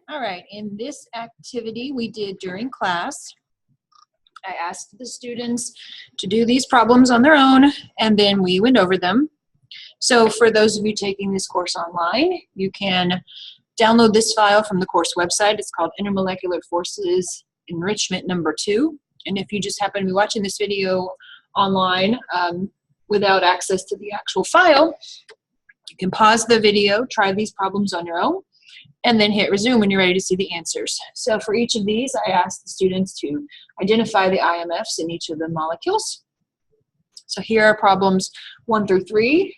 All right, in this activity we did during class, I asked the students to do these problems on their own, and then we went over them. So for those of you taking this course online, you can download this file from the course website. It's called Intermolecular Forces Enrichment number 2. And if you just happen to be watching this video online without access to the actual file, you can pause the video, try these problems on your own, and then hit resume when you're ready to see the answers. So for each of these, I asked the students to identify the IMFs in each of the molecules. So here are problems 1 through 3.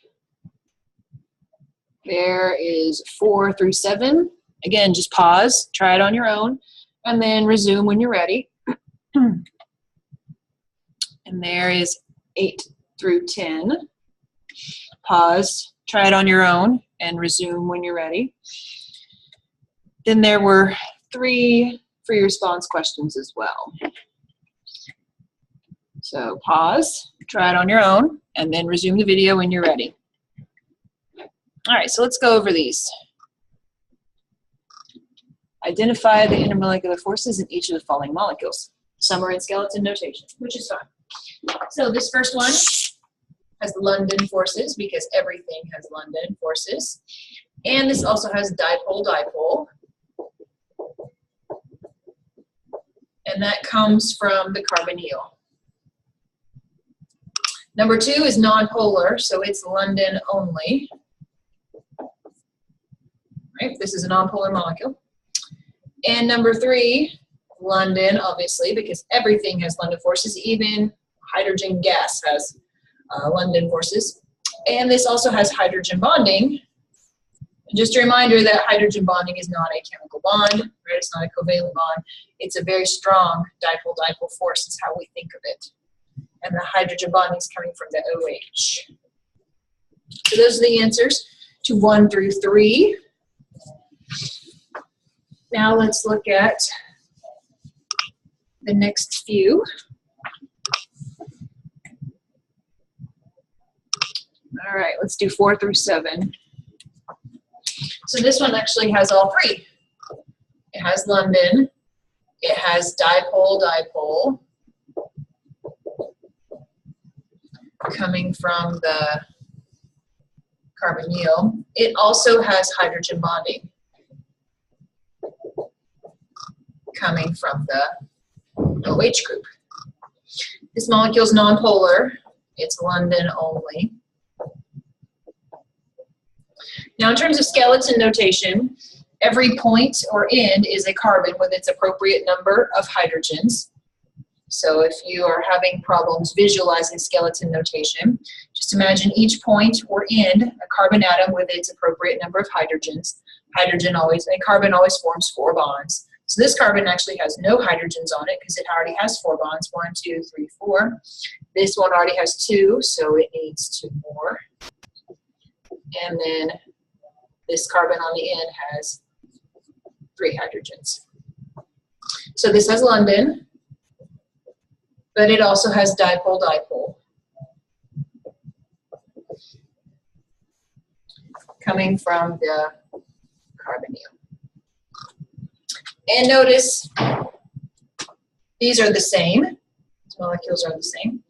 There is 4 through 7. Again, just pause, try it on your own, and then resume when you're ready. And there is 8 through 10. Pause, try it on your own, and resume when you're ready. Then there were 3 free response questions as well. So pause, try it on your own, and then resume the video when you're ready. All right, so let's go over these. Identify the intermolecular forces in each of the following molecules. Some are in skeleton notation, which is fine. So this first one has London forces because everything has London forces. And this also has dipole-dipole. And that comes from the carbonyl. Number 2 is nonpolar, so it's London only. Right, this is a nonpolar molecule. And number 3, London, obviously, because everything has London forces, even hydrogen gas has London forces. And this also has hydrogen bonding. And just a reminder that hydrogen bonding is not a chemical bond, right? It's not a covalent bond. It's a very strong dipole-dipole force is how we think of it. And the hydrogen bonding is coming from the OH. So those are the answers to 1 through 3. Now let's look at the next few. All right, let's do 4 through 7. So this one actually has all 3. It has London, it has dipole-dipole coming from the carbonyl. It also has hydrogen bonding coming from the OH group. This molecule is nonpolar. It's London only. Now in terms of skeleton notation, every point or end is a carbon with its appropriate number of hydrogens. So if you are having problems visualizing skeleton notation, just imagine each point or end a carbon atom with its appropriate number of hydrogens. A carbon always forms 4 bonds. So this carbon actually has no hydrogens on it because it already has 4 bonds, 1, 2, 3, 4. This one already has 2, so it needs 2 more. And then this carbon on the end has 3 hydrogens. So this has London, but it also has dipole-dipole coming from the carbonyl. And notice these are the same. These molecules are the same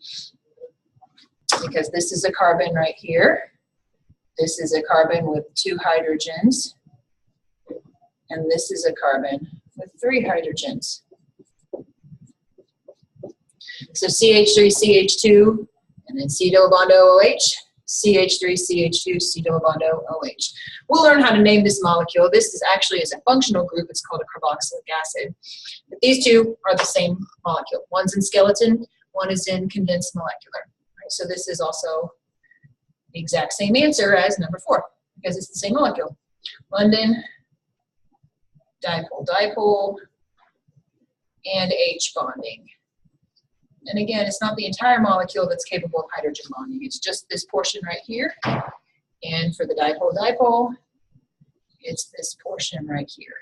because this is a carbon right here. This is a carbon with 2 hydrogens. And this is a carbon with 3 hydrogens. So CH3, CH2, and then C double bond OH, CH3, CH2, C double bond OH. We'll learn how to name this molecule. This is actually as a functional group. It's called a carboxylic acid. But these 2 are the same molecule. One's in skeleton, one is in condensed molecular. Right? So this is also the exact same answer as number 4 because it's the same molecule. London, dipole-dipole, and H bonding. And again, it's not the entire molecule that's capable of hydrogen bonding. It's just this portion right here. And for the dipole-dipole, it's this portion right here.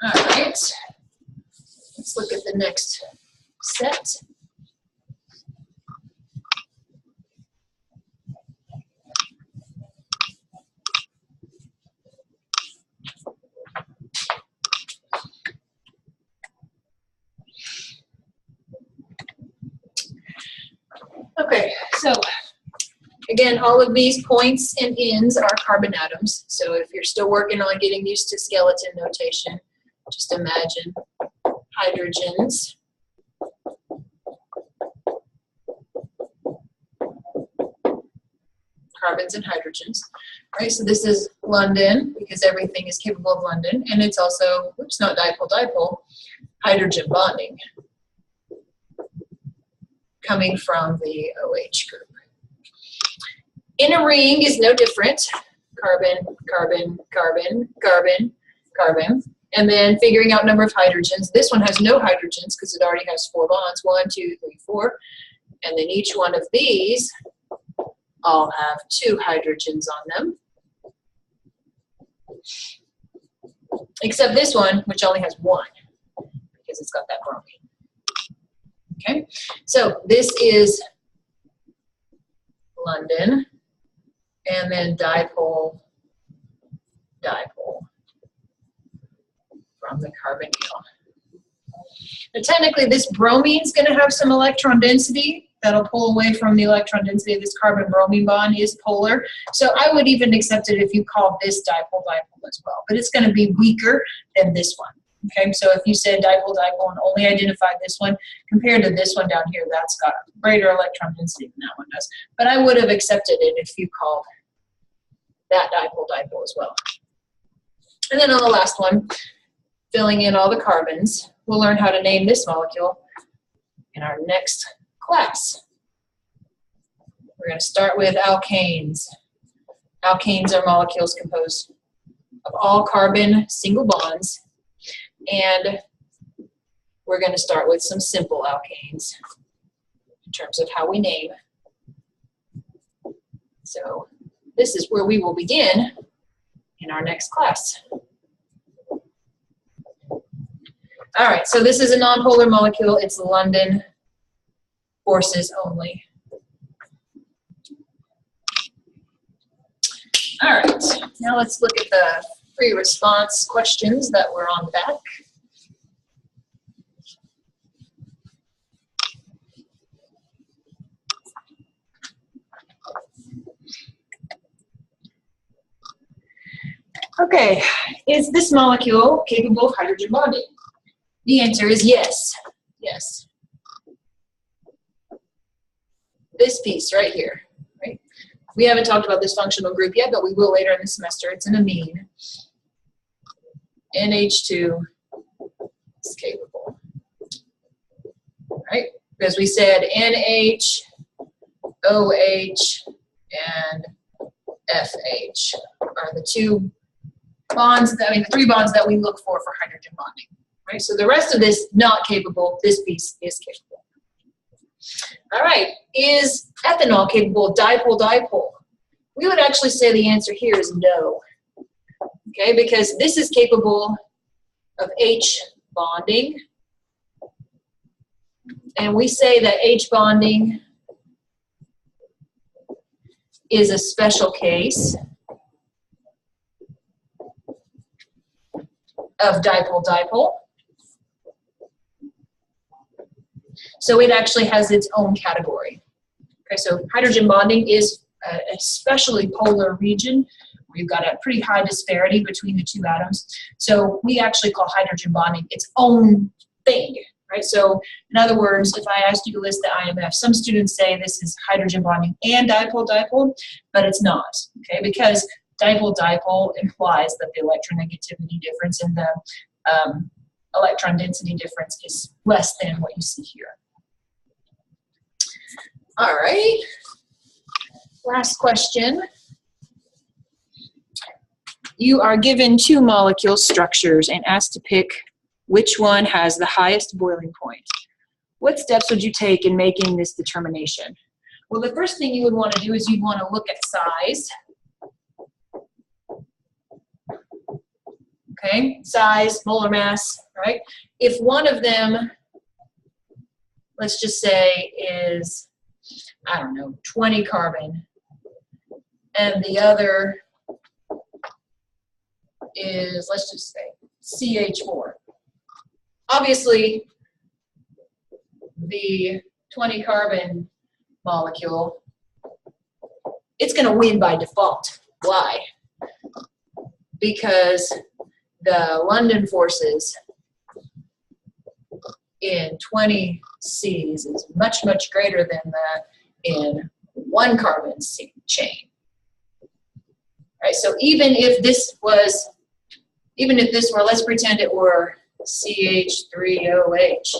All right. Let's look at the next set. So again, all of these points and ends are carbon atoms. So if you're still working on getting used to skeleton notation, just imagine hydrogens. Carbons and hydrogens, right? So this is London, because everything is capable of London, and it's also, oops, not dipole-dipole, hydrogen bonding, coming from the OH group. In a ring is no different. Carbon, carbon, carbon, carbon, carbon. And then figuring out number of hydrogens. This one has no hydrogens because it already has 4 bonds. 1, 2, 3, 4. And then each one of these all have 2 hydrogens on them. Except this one, which only has 1, because it's got that bromine. Okay, so this is London, and then dipole, dipole from the carbonyl. Now technically this bromine is going to have some electron density that'll pull away from the electron density of this carbon-bromine bond is polar. So I would even accept it if you called this dipole-dipole as well, but it's going to be weaker than this one. Okay, so if you said dipole-dipole and only identified this one, compared to this one down here, that's got greater electron density than that one does. But I would have accepted it if you called that dipole-dipole as well. And then on the last one, filling in all the carbons, we'll learn how to name this molecule in our next class. We're going to start with alkanes. Alkanes are molecules composed of all carbon single bonds, and we're going to start with some simple alkanes in terms of how we name. So this is where we will begin in our next class. All right, so this is a nonpolar molecule. It's London forces only. All right, now let's look at the free response questions that were on the back. Okay, is this molecule capable of hydrogen bonding? The answer is yes, yes. This piece right here, right? We haven't talked about this functional group yet, but we will later in the semester. It's an amine. NH2 is capable, right? Because we said NH, OH, and FH are the 2 bonds, the 3 bonds that we look for hydrogen bonding, right? So the rest of this not capable, this piece is capable. All right, is ethanol capable of dipole-dipole? We would actually say the answer here is no, okay, because this is capable of H bonding, and we say that H bonding is a special case of dipole-dipole. So it actually has its own category. Okay, so hydrogen bonding is a especially polar region where you've got a pretty high disparity between the 2 atoms. So we actually call hydrogen bonding its own thing, right? So in other words, if I asked you to list the IMFs, some students say this is hydrogen bonding and dipole-dipole, but it's not, okay? Because dipole-dipole implies that the electronegativity difference in the electron density difference is less than what you see here. All right, last question. You are given 2 molecule structures and asked to pick which one has the highest boiling point. What steps would you take in making this determination? Well, the first thing you would want to do is you'd want to look at size. Okay, size, molar mass, right? If one of them, let's just say, is, I don't know, 20 carbon, and the other is, let's just say, CH4. Obviously, the 20 carbon molecule it's going to win by default. Why? Because the London forces in 20 Cs is much, much greater than that in 1 carbon chain. Right, so even if this were, let's pretend it were CH3OH,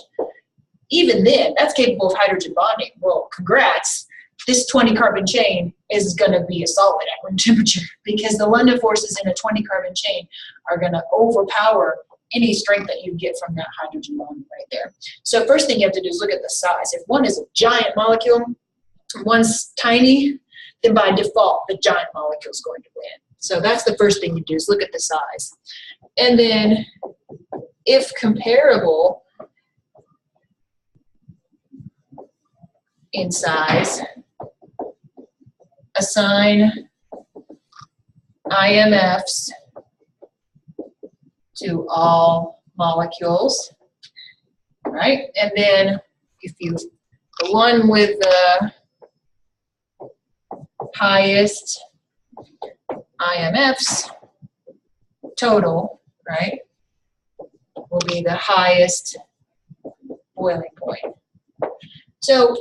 even then, that's capable of hydrogen bonding. Well, congrats. This 20 carbon chain is going to be a solid at room temperature because the London forces in a 20 carbon chain are going to overpower any strength that you get from that hydrogen bond right there. So first thing you have to do is look at the size. If one is a giant molecule, one's tiny, then by default, the giant molecule is going to win. So that's the first thing you do is look at the size. And then if comparable in size, assign IMFs to all molecules, right? And then if the one with the highest IMFs total, right, will be the highest boiling point. So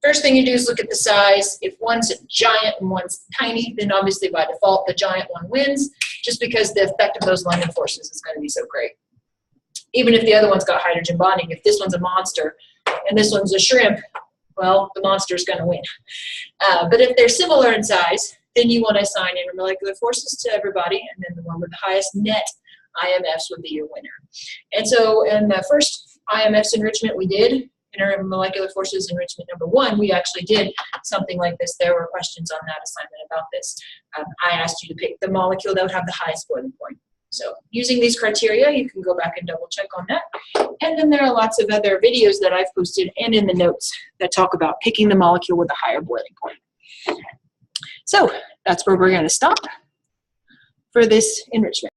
first thing you do is look at the size. If one's a giant and one's tiny, then obviously by default the giant one wins, just because the effect of those London forces is going to be so great. Even if the other one's got hydrogen bonding, if this one's a monster and this one's a shrimp, well, the monster's going to win. But if they're similar in size, then you want to assign intermolecular forces to everybody, and then the one with the highest net IMFs would be your winner. And so in the first IMFs enrichment we did, intermolecular forces enrichment number 1, we actually did something like this. There were questions on that assignment about this. I asked you to pick the molecule that would have the highest boiling point. So using these criteria, you can go back and double check on that. And then there are lots of other videos that I've posted and in the notes that talk about picking the molecule with a higher boiling point. So that's where we're going to stop for this enrichment.